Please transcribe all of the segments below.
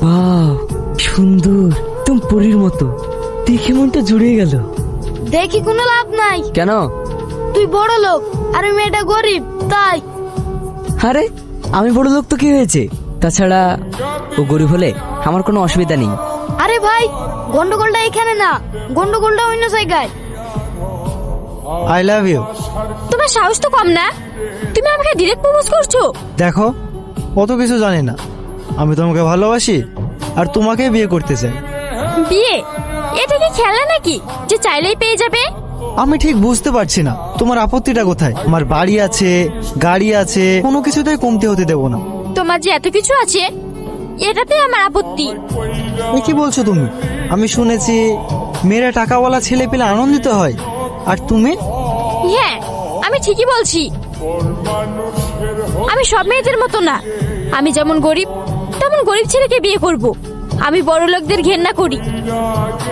Wow, সুন্দর, তুমি পরীর মতো। দেখে মনটা জুড়ে গেল। দেখি কোনো লাভ নাই। কেন? তুই বড় লোক আর ওই মেয়েটা গরিব, তাই। আরে আমি বড় লোক তো কি হয়েছে? তাছাড়া ও গরিব হলে আমার কোনো অসুবিধা নেই। আরে ভাই, গন্ডগোলটা এখানে না, গন্ডগোলটা অন্য জায়গায়। I love you. তোমার সাহস তো কম না, তুমি আমাকে ডিরেক্ট প্রপোজ করছো। দেখো, অত কিছু জানি না, আমি তোমাকে ভালোবাসি আর তোমাকেই বিয়ে করতে চাই। বিয়ে? এটা কি খেলা নাকি যে চাইলেই পেয়ে যাবে? আমি ঠিক বুঝতে পারছি না তোমার আপত্তিটা কোথায়। আমার বাড়ি আছে, গাড়ি আছে, কোনো কিছুতেই কমতি হতে দেবো না। তোমার যে এত কিছু আছে, এটাতে আমার আপত্তি। এ কি বলছো তুমি? আমি শুনেছি মেয়েরা টাকাওয়ালা ছেলে পেলে আনন্দিত হয়, আর তুমি? হ্যাঁ, আমি ঠিকই বলছি। আমি সব মেয়েদের মতো না। আমি যেমন গরিব, তেমন গরিব ছেলেকে বিয়ে করব। আমি বড় লোকদের ঘেন্না করি।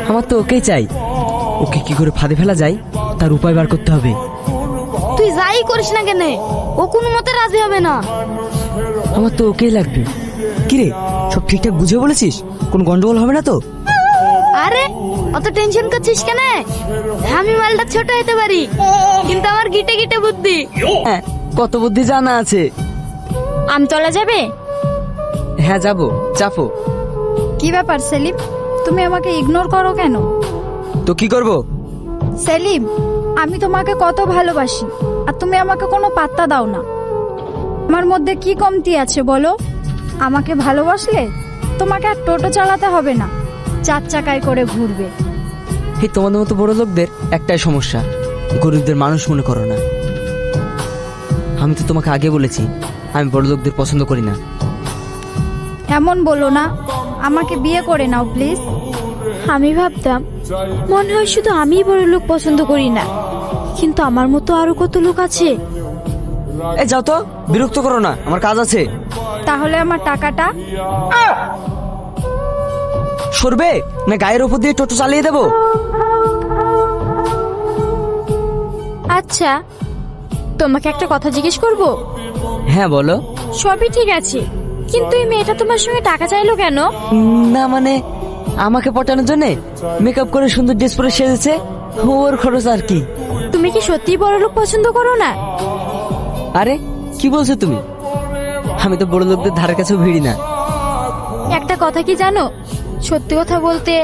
আমার তো ওকেই চাই। ওকে কি করে ফাঁদে ফেলা যায় তার উপায় বার করতে হবে। তুই যাই করিস না কেন, ও কোনো মতে রাজি হবে না। আমার তো ওকেই লাগবে। কিরে, সব ঠিকঠাক বুঝে বলেছিস? কোনো গন্ডগোল হবে না তো? আরে অত টেনশন করছিস কেন? আমি মালটা ছোট হতে পারি, কিন্তু আমার গিটে গিটে বুদ্ধি। হ্যাঁ, কত বুদ্ধি জানা আছে। আমতলা যাবে? হ্যাঁ যাবো, চাপো। কি ব্যাপার সেলিম, তুমি আমাকে ইগনোর করো কেন? তো কি করব? সেলিম, আমি তোমাকে কত ভালোবাসি আর তুমি আমাকে কোনো পাত্তা দাও না। আমার মধ্যে কি কমতি আছে বলো? আমাকে ভালোবাসলে তোমাকে আর টোটো চালাতে হবে না, 4 চাকায় করে ঘুরবে। এই তোমাদের মতো বড় লোকদের একটাই সমস্যা, গরিবদের মানুষ মনে করো না। আমি তো তোমাকে আগে বলেছি আমি বড় লোকদের পছন্দ করি না। এমন বলো না, আমাকে বিয়ে করে নাও প্লিজ। আমি ভাবতাম মনে হয় শুধু আমিই বড় লোক পছন্দ করি না, কিন্তু আমার মতো আরো কত লোক আছে। এই যাও তো, বিরক্ত করো না, আমার কাজ আছে। তাহলে আমার টাকাটা? সরবে না গায়ের উপর দিয়ে টোটো চালিয়ে দেবো? আচ্ছা, তোমাকে একটা কথা জিজ্ঞেস করব? হ্যাঁ বলো। সবই ঠিক আছে, কিন্তু এই মেয়েটা তোমার সঙ্গে টাকা চাইলো কেন? না মানে আমাকে পটানোর জন্য মেকআপ করে সুন্দর ড্রেস পরে সেজেছে, ওর খরচ আর কি। তুমি কি সত্যিই বড় লোক পছন্দ করো না? আরে কি বলছো তুমি? আমি তো বড় লোকদের ধারের কাছেও ভিড়ি না। একটা কথা কি জানো, সত্যি কথা বলতে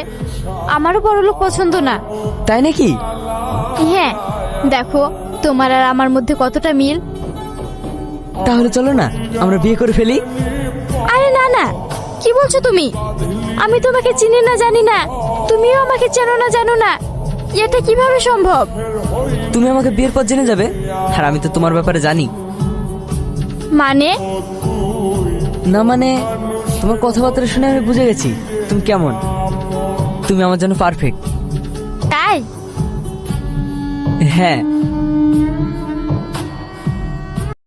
আমারও বড় লোক পছন্দ না। তাই নাকি? হ্যাঁ, দেখো তোমার আর আমার মধ্যে কতটা মিল। তাহলে চলো না আমরা বিয়ে করে ফেলি। আরে না না, কি বলছো তুমি? আমি তোমাকে চিনি না, জানি না, তুমিও আমাকে চেনো না, জানো না। এটা কিভাবে সম্ভব? তুমি আমাকে বিয়ের পর জেনে যাবে, আর আমি তো তোমার ব্যাপারে জানি। মানে? না মানে তোমার কথাবার্তা শুনে আমি বুঝে গেছি তুমি কেমন। তুমি আমার জন্য পারফেক্ট। তাই? হ্যাঁ।